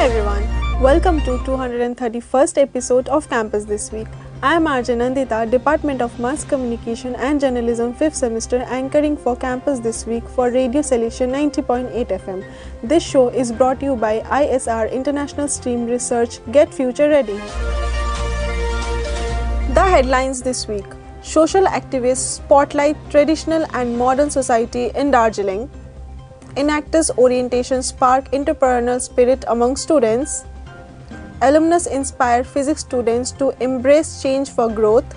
Hi everyone, welcome to 231st episode of Campus This Week. I am RJ Nandita, Department of Mass Communication and Journalism 5th semester, anchoring for Campus This Week for Radio Salesian 90.8 FM. This show is brought to you by ISR International Stream Research. Get future ready. The headlines this week: Social activists spotlight traditional and modern society in Darjeeling. Enactus orientation spark entrepreneurial spirit among students. Alumnus inspire physics students to embrace change for growth.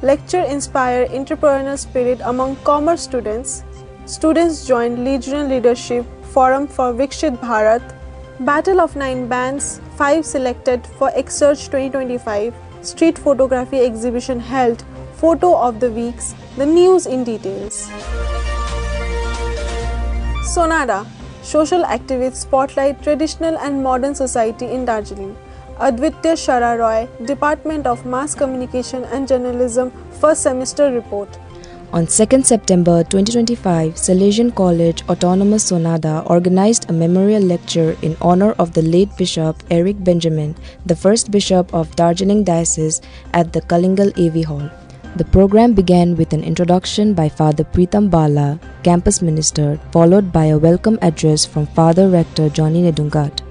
Lecture inspire entrepreneurial spirit among commerce students. Students join Regional Leadership Forum for Viksit Bharat. Battle of 9 bands, 5 selected for Exsurge 2025. Street photography exhibition held. Photo of the weeks. The news in details. Sonada, social activists spotlight traditional and modern society in Darjeeling. Adwiteeya Sarah Roy, Department of Mass Communication and Journalism, first semester report. On 2nd September 2025, Salesian College Autonomous Sonada organized a memorial lecture in honor of the late Bishop Eric Benjamin, the first Bishop of Darjeeling Diocese, at the Kalingal AV Hall. The program began with an introduction by Father Preetham Bala, campus minister, followed by a welcome address from Father Rector Johnny Nedungat.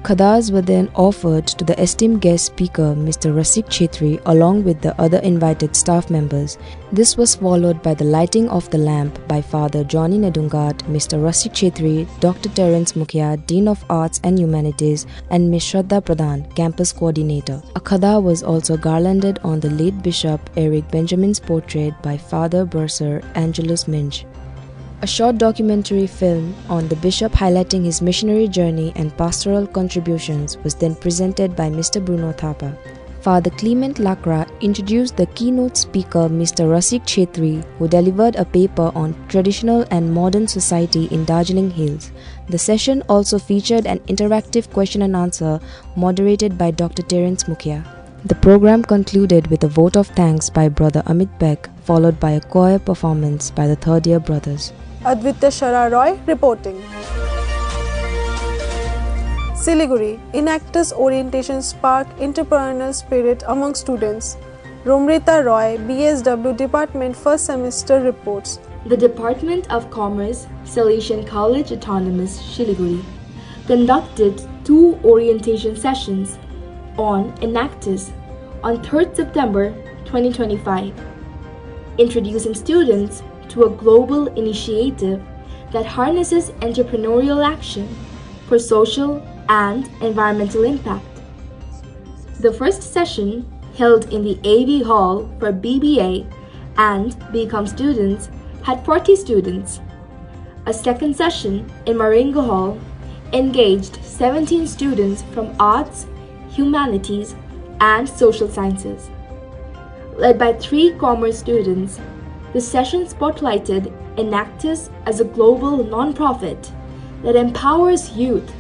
Khadas were then offered to the esteemed guest speaker Mr. Rasik Chhetri along with the other invited staff members. This was followed by the lighting of the lamp by Father Johnny Nedungat, Mr. Rasik Chhetri, Dr. Terence Mukhya, Dean of Arts and Humanities, and Ms. Swekcha Pradhan, campus coordinator. A khada was also garlanded on the late Bishop Eric Benjamin's portrait by Father Bursar Angelus Minch. A short documentary film on the bishop highlighting his missionary journey and pastoral contributions was then presented by Mr. Bruno Thapa. Father Clement Lakra introduced the keynote speaker Mr. Rasik Chhetri, who delivered a paper on traditional and modern society in Darjeeling Hills. The session also featured an interactive question and answer moderated by Dr. Terence Mukhya. The program concluded with a vote of thanks by Brother Amit Beck, followed by a choir performance by the third year brothers. Adwiteeya Sarah Roy reporting. Siliguri, Enactus orientation spark entrepreneurial spirit among students. Romita Roy, BSW Department first semester reports. The Department of Commerce, Salesian College Autonomous, Siliguri, conducted 2 orientation sessions on Enactus on 3rd September 2025, introducing students to a global initiative that harnesses entrepreneurial action for social and environmental impact. The first session, held in the AV Hall for BBA and BCom students, had 40 students. A second session in Maringa Hall engaged 17 students from arts, humanities, and social sciences. Led by 3 commerce students, the session spotlighted Enactus as a global non-profit that empowers youth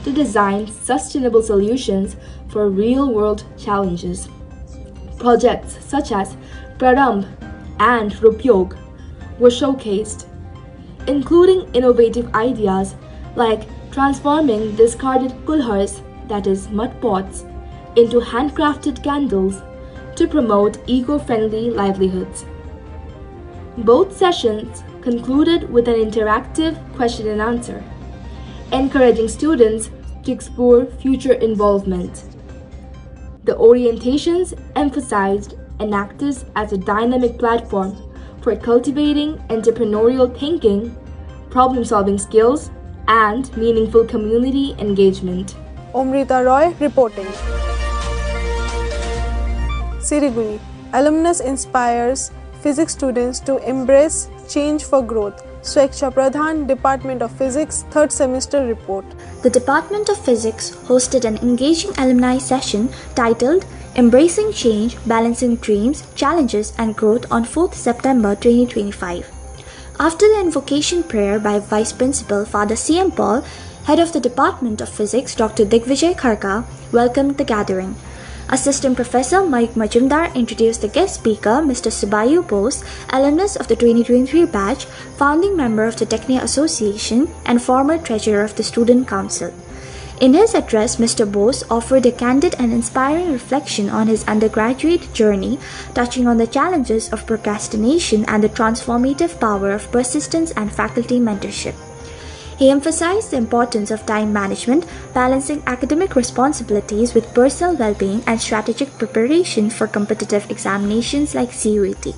to design sustainable solutions for real-world challenges. Projects such as Praramb and Rupyog were showcased, including innovative ideas like transforming discarded kulhars, that is mud pots, into handcrafted candles to promote eco-friendly livelihoods. Both sessions concluded with an interactive question and answer, encouraging students to explore future involvement. The orientations emphasized Enactus as a dynamic platform for cultivating entrepreneurial thinking, problem-solving skills, and meaningful community engagement. Romita Roy reporting. Siliguri, Alumnus inspires physics students to embrace change for growth. Swekcha Pradhan, Department of Physics, 3rd semester report. The Department of Physics hosted an engaging alumni session titled Embracing Change, Balancing Dreams, Challenges and Growth on 4th September 2025. After the invocation prayer by Vice Principal Father C.M. Paul, Head of the Department of Physics Dr. Digvijay Kharka welcomed the gathering. Assistant Professor Mike Majumdar introduced the guest speaker, Mr. Subayu Bose, alumnus of the 2023 batch, founding member of the Technia Association and former treasurer of the Student Council. In his address, Mr. Bose offered a candid and inspiring reflection on his undergraduate journey, touching on the challenges of procrastination and the transformative power of persistence and faculty mentorship. He emphasized the importance of time management, balancing academic responsibilities with personal well-being and strategic preparation for competitive examinations like CUET.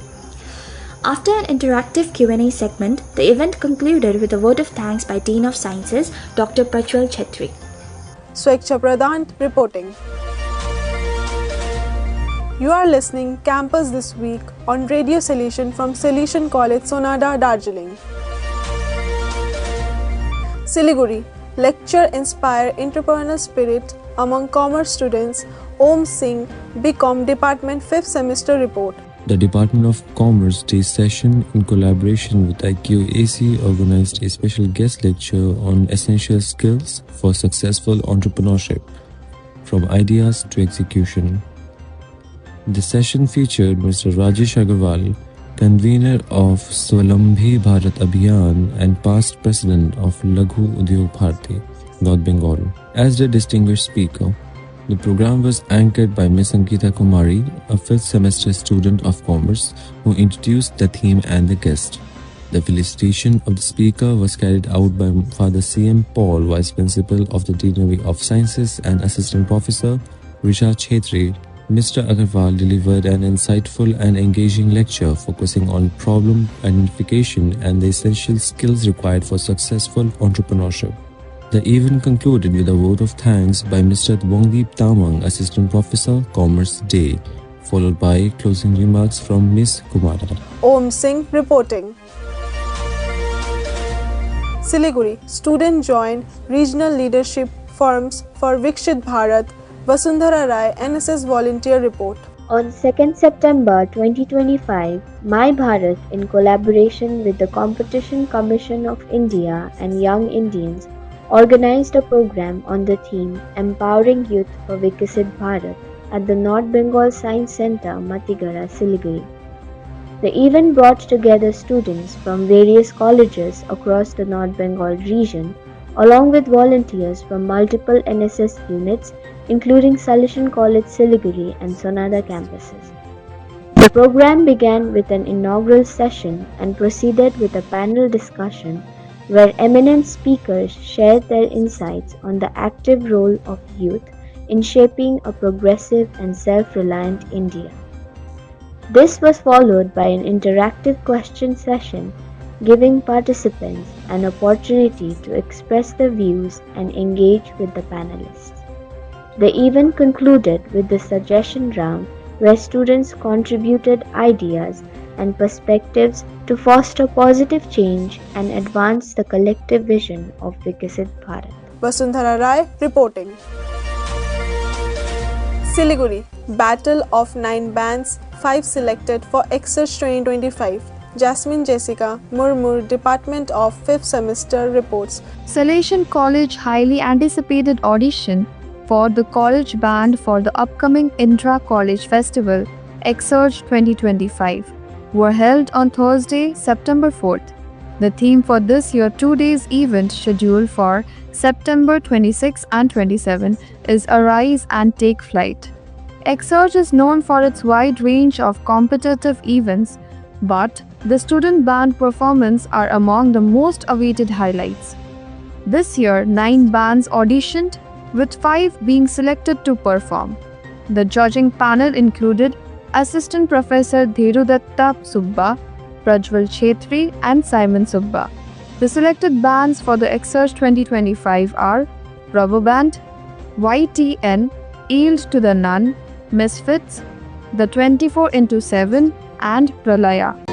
After an interactive Q&A segment, the event concluded with a vote of thanks by Dean of Sciences, Dr. Prajwal Chetri. Swekcha Pradhan reporting. You are listening Campus This Week on Radio Salesian from Salesian College, Sonada, Darjeeling. Siliguri, lecture inspire entrepreneurial spirit among commerce students. Om Singh, BCom Department 5th semester report. The Department of Commerce Day session, in collaboration with IQAC, organized a special guest lecture on essential skills for successful entrepreneurship, from ideas to execution. The session featured Mr. Rajesh Agarwal, convener of Swekcha Bharat Abhiyan and past president of Laghu Udyog Bharati, North Bengal, as the distinguished speaker. The program was anchored by Ms. Ankita Kumari, a 5th semester student of commerce, who introduced the theme and the guest. The felicitation of the speaker was carried out by Father C.M. Paul, Vice Principal of the Deanery of Sciences and Assistant Professor Risha Chetri. Mr. Agarwal delivered an insightful and engaging lecture focusing on problem identification and the essential skills required for successful entrepreneurship. The event concluded with a vote of thanks by Mr. Dwangdeep Tamang, Assistant Professor, Commerce Day, followed by closing remarks from Ms. Kumara. Om Singh reporting. Siliguri, student joined regional leadership forums for Viksit Bharat, Basundhara Rai, NSS Volunteer report. On 2nd September 2025, My Bharat, in collaboration with the Competition Commission of India and Young Indians, organized a program on the theme Empowering Youth for Viksit Bharat at the North Bengal Science Centre, Matigara, Siliguri. The event brought together students from various colleges across the North Bengal region, along with volunteers from multiple NSS units, including Salesian College, Siliguri and Sonada campuses. The program began with an inaugural session and proceeded with a panel discussion where eminent speakers shared their insights on the active role of youth in shaping a progressive and self-reliant India. This was followed by an interactive question session, giving participants an opportunity to express their views and engage with the panelists. The event concluded with the suggestion round, where students contributed ideas and perspectives to foster positive change and advance the collective vision of Viksit Bharat. Basundhara Rai reporting. Siliguri, Battle of 9 Bands, 5 selected for Exsurge 2025. Jasmine Jasica Murmu, Department of 5th semester reports. Salesian College highly anticipated audition for the college band for the upcoming Intra-College Festival, Exsurge 2025, were held on Thursday, September 4th. The theme for this year 2 days event scheduled for September 26 and 27 is Arise and Take Flight. Exsurge is known for its wide range of competitive events, but the student band performance are among the most awaited highlights. This year, 9 bands auditioned, with 5 being selected to perform. The judging panel included Assistant Professor Dherudatta Subba, Prajwal Chetri and Simon Subba. The selected bands for the Exsurge 2025 are Prabhu Band, YTN, Yield to the Nun, Misfits, The 24x7 and Pralaya.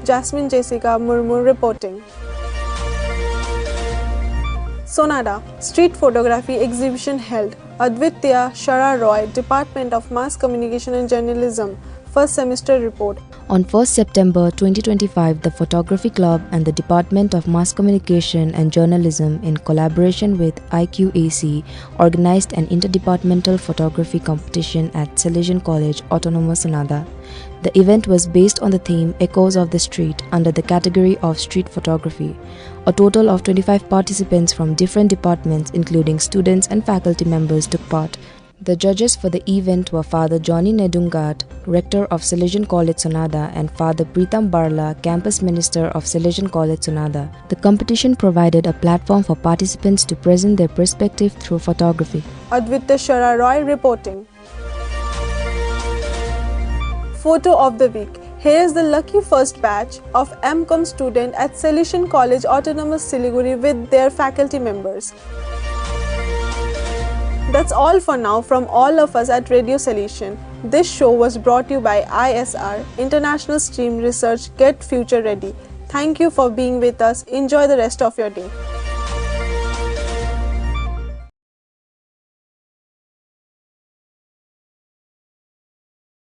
Jasmine Jasica Murmu reporting. Sonada, Street Photography Exhibition held. Adwiteeya Sarah Roy, Department of Mass Communication and Journalism, first semester report. On 1st September 2025, the Photography Club and the Department of Mass Communication and Journalism, in collaboration with IQAC, organized an interdepartmental photography competition at Salesian College, Autonomous Sonada. The event was based on the theme Echoes of the Street under the category of street photography. A total of 25 participants from different departments, including students and faculty members, took part. The judges for the event were Father Johnny Nedungat, Rector of Salesian College Sonada, and Father Preetham Barla, Campus Minister of Salesian College Sonada. The competition provided a platform for participants to present their perspective through photography. Adwiteeya Sarah Roy reporting. Photo of the week. Here is the lucky first batch of MCom student at Salesian College Autonomous Siliguri with their faculty members. That's all for now from all of us at Radio Salesian. This show was brought to you by ISR, International Stream Research. Get future ready. Thank you for being with us. Enjoy the rest of your day.